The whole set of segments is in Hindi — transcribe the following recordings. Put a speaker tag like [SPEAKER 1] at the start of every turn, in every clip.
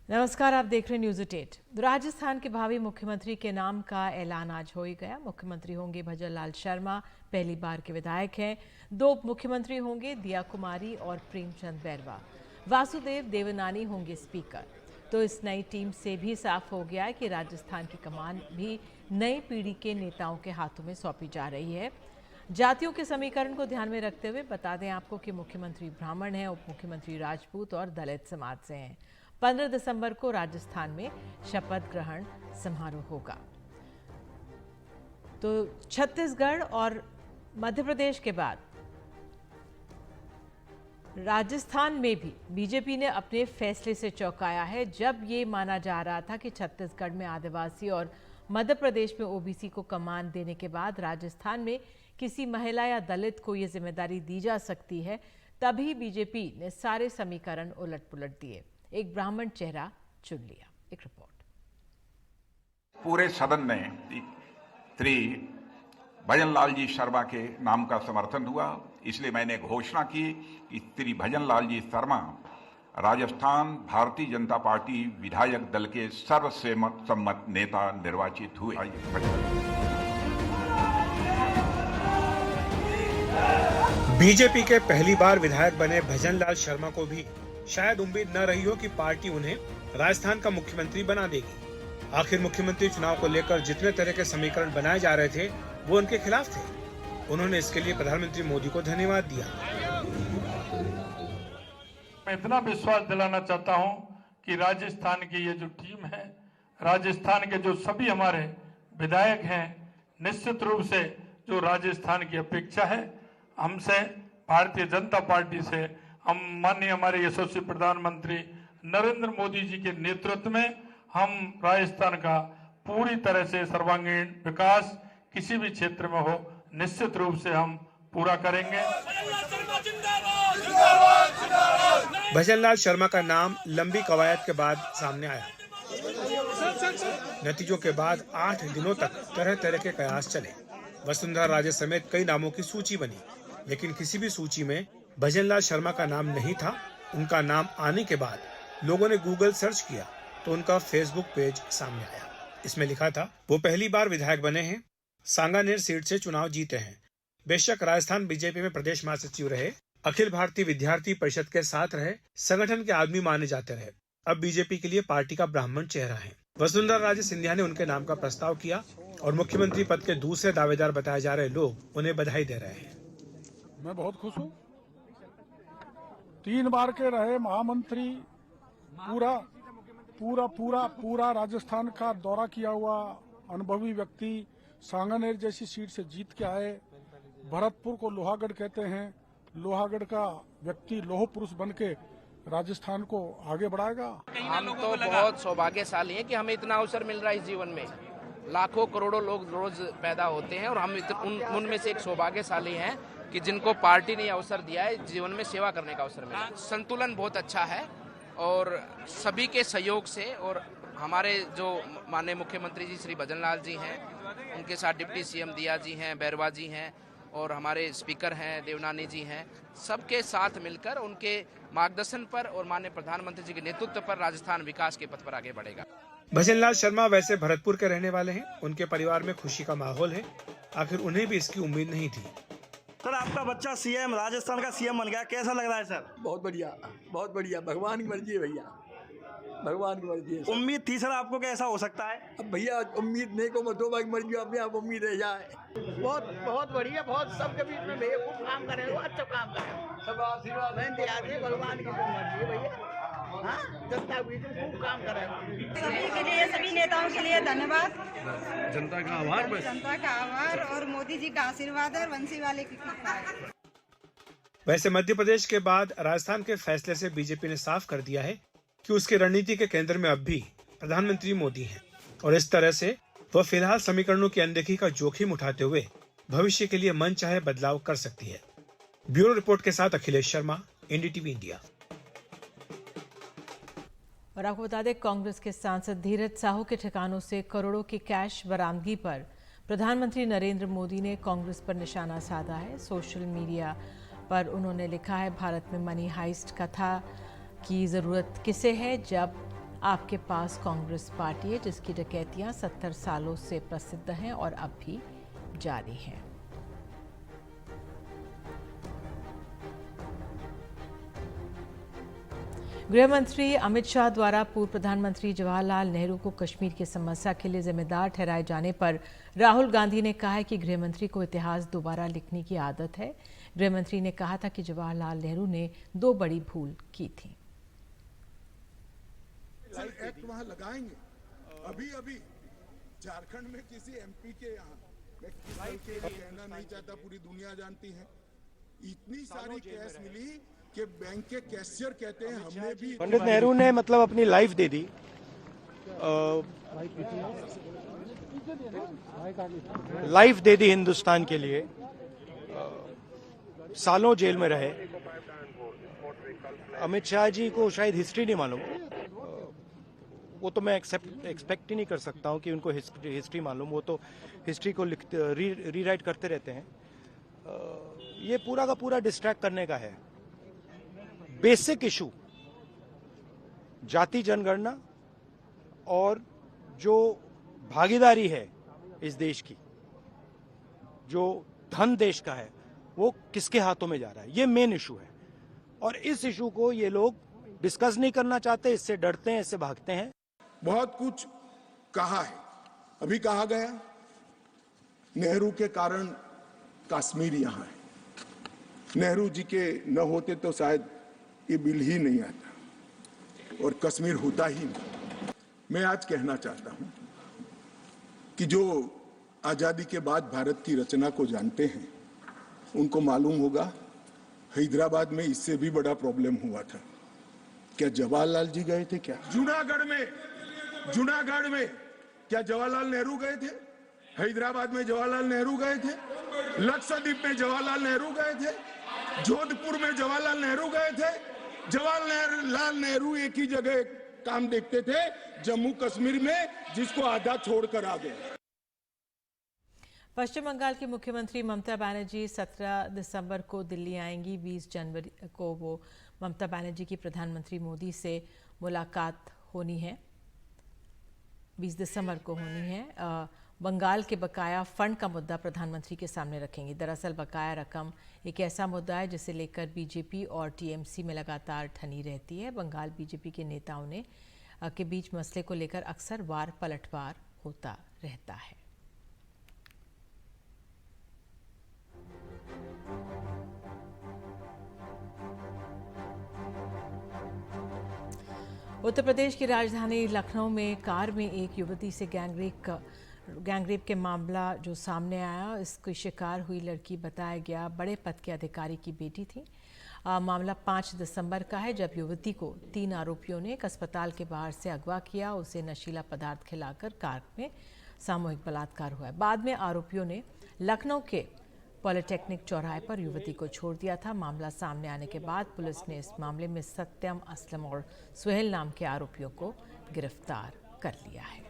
[SPEAKER 1] नमस्कार, आप देख रहे हैं न्यूज़ 8। राजस्थान के भावी मुख्यमंत्री के नाम का ऐलान आज हो ही गया। मुख्यमंत्री होंगे भजन लाल शर्मा, पहली बार के विधायक हैं। 2 उप मुख्यमंत्री होंगे दिया कुमारी और प्रेमचंद बैरवा। वासुदेव देवनानी होंगे स्पीकर। तो इस नई टीम से भी साफ हो गया है कि राजस्थान की कमान भी नई पीढ़ी के नेताओं के हाथों में सौंपी जा रही है। जातियों के समीकरण को ध्यान में रखते हुए बता दें आपको कि मुख्यमंत्री ब्राह्मण हैं, उप मुख्यमंत्री राजपूत और दलित समाज से हैं। 15 दिसंबर को राजस्थान में शपथ ग्रहण समारोह होगा। तो छत्तीसगढ़ और मध्य प्रदेश के बाद राजस्थान में भी बीजेपी ने अपने फैसले से चौंकाया है। जब ये माना जा रहा था कि छत्तीसगढ़ में आदिवासी और मध्य प्रदेश में ओबीसी को कमान देने के बाद राजस्थान में किसी महिला या दलित को ये जिम्मेदारी दी जा सकती है, तभी बीजेपी ने सारे समीकरण उलट पुलट दिए, एक ब्राह्मण चेहरा चुन लिया। एक रिपोर्ट।
[SPEAKER 2] पूरे सदन ने श्री भजन लाल जी शर्मा के नाम का समर्थन हुआ, इसलिए मैंने घोषणा की कि श्री भजन लाल जी शर्मा राजस्थान भारतीय जनता पार्टी विधायक दल के सर्वसम्मत नेता निर्वाचित हुए।
[SPEAKER 3] बीजेपी के पहली बार विधायक बने भजन लाल शर्मा को भी शायद उम्मीद न रही हो कि पार्टी उन्हें राजस्थान का मुख्यमंत्री बना देगी। आखिर मुख्यमंत्री चुनाव को लेकर जितने तरह के समीकरण बनाए जा रहे थे वो उनके खिलाफ थे। उन्होंने इसके लिए प्रधानमंत्री मोदी को धन्यवाद दिया।
[SPEAKER 4] मैं इतना विश्वास दिलाना चाहता हूं कि राजस्थान की ये जो टीम है, राजस्थान के जो सभी हमारे विधायक हैं, निश्चित रूप से जो राजस्थान की अपेक्षा है हमसे, भारतीय जनता पार्टी से, हम माननीय हमारे यशस्वी प्रधानमंत्री नरेंद्र मोदी जी के नेतृत्व में हम राजस्थान का पूरी तरह से सर्वांगीण विकास किसी भी क्षेत्र में हो, निश्चित रूप से हम पूरा करेंगे।
[SPEAKER 3] भजन लाल शर्मा का नाम लंबी कवायद के बाद सामने आया। नतीजों के बाद 8 दिनों तक तरह तरह के कयास चले। वसुंधरा राजे समेत कई नामों की सूची बनी, लेकिन किसी भी सूची में भजन लाल शर्मा का नाम नहीं था। उनका नाम आने के बाद लोगों ने गूगल सर्च किया तो उनका फेसबुक पेज सामने आया। इसमें लिखा था वो पहली बार विधायक बने हैं, सांगानेर सीट से चुनाव जीते हैं। बेशक राजस्थान बीजेपी में प्रदेश महासचिव रहे, अखिल भारतीय विद्यार्थी परिषद के साथ रहे, संगठन के आदमी माने जाते रहे। अब बीजेपी के लिए पार्टी का ब्राह्मण चेहरा है। वसुंधरा राजे सिंधिया ने उनके नाम का प्रस्ताव किया और मुख्यमंत्री पद के दूसरे दावेदार बताए जा रहे लोग उन्हें बधाई दे रहे हैं।
[SPEAKER 5] मैं बहुत खुश हूँ। 3 बार के रहे महामंत्री, पूरा राजस्थान का दौरा किया हुआ अनुभवी व्यक्ति, सांगानेर जैसी सीट से जीत के आए। भरतपुर को लोहागढ़ कहते हैं, लोहागढ़ का व्यक्ति लोह पुरुष बन के राजस्थान को आगे बढ़ाएगा।
[SPEAKER 6] हम तो बहुत सौभाग्यशाली हैं कि हमें इतना अवसर मिल रहा है इस जीवन में। लाखों करोड़ों लोग रोज पैदा होते हैं और हम उनमें से एक सौभाग्यशाली हैं कि जिनको पार्टी ने अवसर दिया है जीवन में सेवा करने का अवसर मिला। संतुलन बहुत अच्छा है और सभी के सहयोग से, और हमारे जो माननीय मुख्यमंत्री जी श्री भजन लाल जी हैं, उनके साथ डिप्टी सीएम दिया जी हैं, बैरवा जी हैं, और हमारे स्पीकर हैं देवनानी जी हैं, सबके साथ मिलकर उनके मार्गदर्शन पर और माननीय प्रधानमंत्री जी के नेतृत्व पर राजस्थान विकास के पथ पर आगे बढ़ेगा।
[SPEAKER 3] भजन लाल शर्मा वैसे भरतपुर के रहने वाले हैं। उनके परिवार में खुशी का माहौल है। आखिर उन्हें भी इसकी उम्मीद नहीं थी।
[SPEAKER 7] सर, आपका बच्चा सीएम, राजस्थान का सीएम बन गया, कैसा लग रहा है सर?
[SPEAKER 8] बहुत बढ़िया, बहुत बढ़िया। भगवान की मर्जी है भैया, भगवान की मर्जी है।
[SPEAKER 7] उम्मीद थी सर आपको कैसा हो सकता है?
[SPEAKER 8] अब भैया उम्मीद नहीं को मत दो, बाकी मर्जी अपने आप उम्मीद रह जाए।
[SPEAKER 9] बहुत बढ़िया, बहुत सबके बीच में भैया खूब काम करें, अच्छा काम करें, सब आशीर्वाद भगवान की मर्जी है भैया। हाँ, जनता बीच में खूब काम करें।
[SPEAKER 10] सभी के लिए, सभी नेताओं के लिए धन्यवाद।
[SPEAKER 4] जनता का आभार, बस
[SPEAKER 10] जनता का आभार और मोदी जी का आशीर्वाद है, वंशी वाले की कृपा है।
[SPEAKER 3] वैसे मध्य प्रदेश के बाद राजस्थान के फैसले से बीजेपी ने साफ कर दिया है कि उसकी रणनीति के केंद्र में अब भी प्रधानमंत्री मोदी हैं और इस तरह से वह फिलहाल समीकरणों की अनदेखी का जोखिम उठाते हुए भविष्य के लिए मन चाहे बदलाव कर सकती है। ब्यूरो रिपोर्ट के साथ अखिलेश शर्मा, एनडीटीवी इंडिया।
[SPEAKER 1] और आपको बता दें, कांग्रेस के सांसद धीरज साहू के ठिकानों से करोड़ों की कैश बरामदगी पर प्रधानमंत्री नरेंद्र मोदी ने कांग्रेस पर निशाना साधा है। सोशल मीडिया पर उन्होंने लिखा है, भारत में मनी हाइस्ट कथा की ज़रूरत किसे है जब आपके पास कांग्रेस पार्टी है जिसकी डकैतियां 70 सालों से प्रसिद्ध हैं और अब भी जारी हैं। गृह मंत्री अमित शाह द्वारा पूर्व प्रधानमंत्री जवाहरलाल नेहरू को कश्मीर की समस्या के लिए जिम्मेदार ठहराए जाने पर राहुल गांधी ने कहा है कि गृह मंत्री को इतिहास दोबारा लिखने की आदत है। गृह मंत्री ने कहा था कि जवाहरलाल नेहरू ने 2 बड़ी भूल की थी।
[SPEAKER 5] एक्ट वहां लगाएंगे। अभी झारखंड में किसी एमपी के यहाँ, मैं किसी के कहना नहीं चाहता, पूरी दुनिया जानती है, इतनी सारी कैश मिली कि बैंक के कैशियर कहते हैं हमने भी।
[SPEAKER 3] पंडित नेहरू ने मतलब अपनी लाइफ दे दी, लाइफ दे दी हिंदुस्तान के लिए, सालों जेल में रहे। अमित शाह जी को शायद हिस्ट्री नहीं मालूम, वो तो मैं एक्सपेक्ट ही नहीं कर सकता हूं कि उनको हिस्ट्री मालूम। वो तो हिस्ट्री को रीराइट करते रहते हैं। ये पूरा का पूरा डिस्ट्रैक्ट करने का है। बेसिक इशू जाति जनगणना और जो भागीदारी है इस देश की, जो धन देश का है, वो किसके हाथों में जा रहा है, ये मेन इशू है। और इस इशू को ये लोग डिस्कस नहीं करना चाहते, इससे डरते हैं, इससे भागते हैं।
[SPEAKER 5] बहुत कुछ कहा है, अभी कहा गया नेहरू के कारण कश्मीर यहाँ है। नेहरू जी के न होते तो शायद ये बिल ही नहीं आता और कश्मीर होता ही नहीं। मैं आज कहना चाहता हूं कि जो आजादी के बाद भारत की रचना को जानते हैं उनको मालूम होगा हैदराबाद में इससे भी बड़ा प्रॉब्लम हुआ था। क्या जवाहरलाल जी गए थे? क्या जूनागढ़ में क्या जवाहरलाल नेहरू गए थे? हैदराबाद में जवाहरलाल नेहरू गए थे? लक्षद्वीप में जवाहरलाल नेहरू गए थे? जोधपुर में जवाहरलाल नेहरू गए थे? जवाहरलाल नेहरू एक ही जगह काम देखते थे, जम्मू कश्मीर में, जिसको आधा छोड़कर आ गए।
[SPEAKER 1] पश्चिम बंगाल की मुख्यमंत्री ममता बनर्जी 17 दिसंबर को दिल्ली आएंगी। 20 जनवरी को वो ममता बनर्जी की प्रधानमंत्री मोदी से मुलाकात होनी है, 20 दिसंबर को होनी है। बंगाल के बकाया फंड का मुद्दा प्रधानमंत्री के सामने रखेंगी। दरअसल बकाया रकम एक ऐसा मुद्दा है जिसे लेकर बीजेपी और टीएमसी में लगातार ठनी रहती है। बंगाल बीजेपी के नेताओं ने के बीच मसले को लेकर अक्सर वार पलटवार होता रहता है। उत्तर प्रदेश की राजधानी लखनऊ में कार में एक युवती से गैंगरेप के मामला जो सामने आया, इसकी शिकार हुई लड़की बताया गया बड़े पद के अधिकारी की बेटी थी। मामला 5 दिसंबर का है जब युवती को 3 आरोपियों ने एक अस्पताल के बाहर से अगवा किया, उसे नशीला पदार्थ खिलाकर कार में सामूहिक बलात्कार हुआ। बाद में आरोपियों ने लखनऊ के पॉलिटेक्निक चौराहे पर युवती को छोड़ दिया था। मामला सामने आने के बाद पुलिस ने इस मामले में सत्यम, असलम और सुहेल नाम के आरोपियों को गिरफ्तार कर लिया है।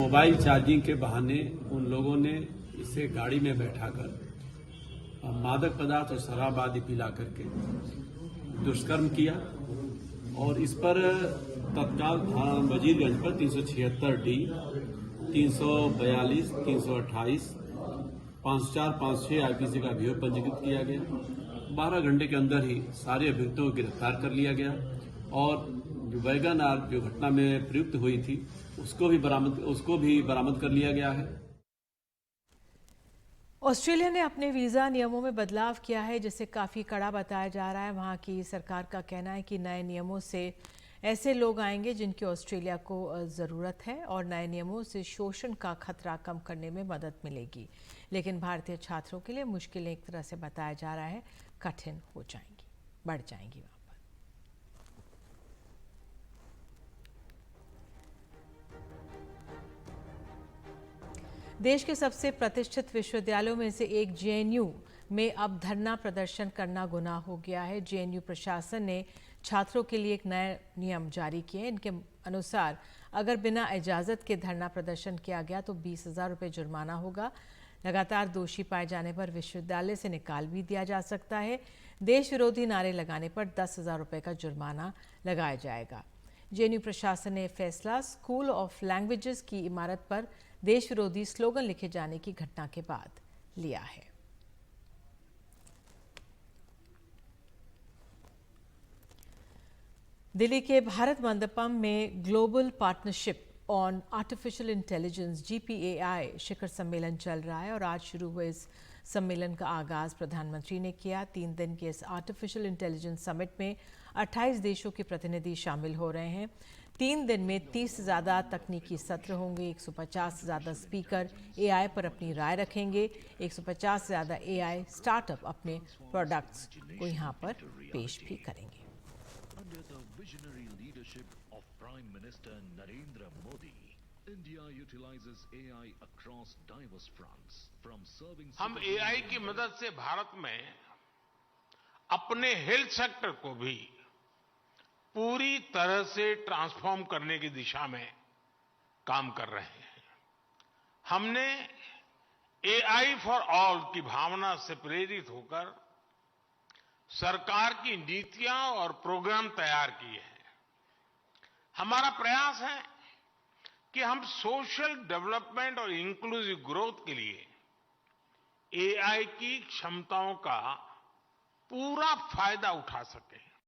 [SPEAKER 11] मोबाइल चार्जिंग के बहाने उन लोगों ने इसे गाड़ी में बैठाकर मादक पदार्थ और शराब आदि पिला करके दुष्कर्म किया और इस पर तत्काल थाना वजीरगंज पर 376D, 342, 328, 54, 56 आईपीसी का अभियोग पंजीकृत किया गया। 12 घंटे के अंदर ही सारे अभियुक्तों को गिरफ्तार कर लिया गया और जो वैगन आर जो घटना में प्रयुक्त हुई थी उसको भी बरामद कर लिया गया है।
[SPEAKER 1] ऑस्ट्रेलिया ने अपने वीज़ा नियमों में बदलाव किया है जिसे काफ़ी कड़ा बताया जा रहा है। वहाँ की सरकार का कहना है कि नए नियमों से ऐसे लोग आएंगे जिनकी ऑस्ट्रेलिया को ज़रूरत है और नए नियमों से शोषण का खतरा कम करने में मदद मिलेगी। लेकिन भारतीय छात्रों के लिए मुश्किलें एक तरह से बताया जा रहा है कठिन हो जाएंगी, बढ़ जाएंगी। वहाँ पर देश के सबसे प्रतिष्ठित विश्वविद्यालयों में से एक जेएनयू में अब धरना प्रदर्शन करना गुनाह हो गया है। जेएनयू प्रशासन ने छात्रों के लिए एक नए नियम जारी किए। इनके अनुसार अगर बिना इजाज़त के धरना प्रदर्शन किया गया तो 20,000 रुपये जुर्माना होगा। लगातार दोषी पाए जाने पर विश्वविद्यालय से निकाल भी दिया जा सकता है। देश विरोधी नारे लगाने पर 10,000 रुपये का जुर्माना लगाया जाएगा। जेएनयू प्रशासन ने फैसला स्कूल ऑफ लैंग्वेजेस की इमारत पर देश विरोधी स्लोगन लिखे जाने की घटना के बाद लिया है। दिल्ली के भारत मंडपम में global partnership on artificial intelligence GPAI शिखर सम्मेलन चल रहा है और आज शुरू हुए इस सम्मेलन का आगाज प्रधानमंत्री ने किया। 3 दिन के इस आर्टिफिशियल इंटेलिजेंस समिट में 28 देशों के प्रतिनिधि शामिल हो रहे हैं। 3 दिन में 30 से ज़्यादा तकनीकी सत्र होंगे। 150 से ज़्यादा स्पीकर AI पर अपनी राय रखेंगे। 150 से ज़्यादा AI स्टार्टअप अपने प्रोडक्ट्स को यहाँ पर पेश भी करेंगे।
[SPEAKER 12] Under the visionary leadership of Prime Minister Narendra Modi, India utilizes AI across diverse fronts, from serving.
[SPEAKER 13] हम AI की मदद से भारत में अपने हेल्थ सेक्टर को भी पूरी तरह से ट्रांसफॉर्म करने की दिशा में काम कर रहे हैं। हमने AI फॉर ऑल की भावना से प्रेरित होकर सरकार की नीतियां और प्रोग्राम तैयार किए हैं। हमारा प्रयास है कि हम सोशल डेवलपमेंट और इंक्लूसिव ग्रोथ के लिए AI की क्षमताओं का पूरा फायदा उठा सकें।